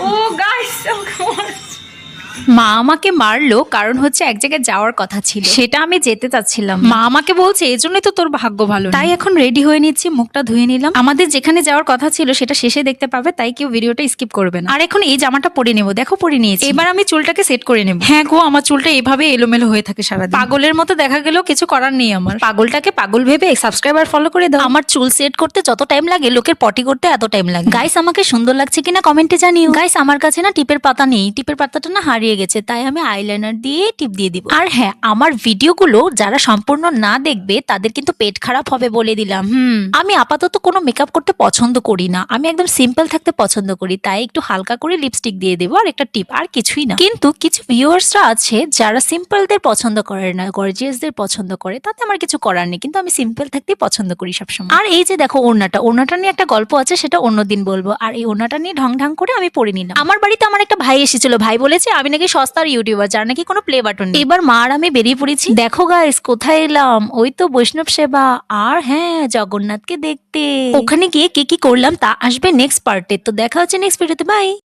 ও guys, মা আমাকে মারলো কারণ হচ্ছে এক জায়গায় যাওয়ার কথা ছিল, সেটা আমি যেতে চাচ্ছিলাম। মা আমাকে বলছে এজন্যই তো তোর ভাগ্য ভালো, তাই এখন রেডি হয়ে নিচ্ছি, মুখটা ধুয়ে নিলাম। আমাদের যেখানে যাওয়ার কথা ছিল সেটা শেষে দেখতে পাবে, তাই কেউ ভিডিওটা স্কিপ করবে না। আর এখন এই জামাটা পরে নেবো, দেখো পরে নিয়েছি। এবার আমি চুলটাকে সেট করে নেবো। হ্যাঁ গো, আমার চুলটা এভাবে এলোমেলো হয়ে থাকে সারাদিন, পাগলের মতো দেখা গেলেও কিছু করার নেই আমার। পাগলটাকে পাগল ভেবে সাবস্ক্রাইবার ফলো করে দাও। আমার চুল সেট করতে যত টাইম লাগে লোকের পটি করতে এত টাইম লাগে। গাইস আমাকে সুন্দর লাগছে কিনা কমেন্টে জানিও। গাইস আমার কাছে না টিপের পাতা নেই, টিপের পাতাটা না হারিয়ে গেছে, তাই আমি আইলাইনার দিয়ে টিপ দিয়ে দিব। আর হ্যাঁ, আমার ভিডিওগুলো যারা সম্পূর্ণ না দেখবে তাদের কিন্তু পেট খারাপ হবে বলে দিলাম। আমি আপাতত কোনো মেকআপ করতে পছন্দ করি না, আমি একদম সিম্পল থাকতে পছন্দ করি, তাই একটু হালকা করে লিপস্টিক দিয়ে দেবো আর একটা টিপ, আর কিছুই না। কিন্তু কিছু ভিউয়ার্সরা আছে যারা সিম্পলদের পছন্দ করে না, গর্জিয়াসদের পছন্দ করে, তাতে আমার কিছু করার নেই, কিন্তু আমি সিম্পল থাকতেই পছন্দ করি সবসময়। আর এই যে দেখো ওড়নাটা নিয়ে একটা গল্প আছে, সেটা অন্যদিন বলবো। আর এই ওড়নাটা নিয়ে ঢং ঢং করে আমি পরে নিলাম। আমার বাড়িতে আমার একটা ভাই এসেছিল, ভাই বলেছে আমি নাকি সস্তার ইউটিউবার, যার নাকি কোনো প্লে বাটন নেই। এবার মা আর আমি বেরিয়ে পড়েছি। দেখো গাইস কোথায় এলাম, ওই তো বৈষ্ণব সেবা, আর হ্যাঁ জগন্নাথকে দেখতে। ওখানে গিয়ে কি কি করলাম তা আসবে নেক্সট পার্টে, তো দেখা হচ্ছে নেক্সট ভিডিওতে, বাই।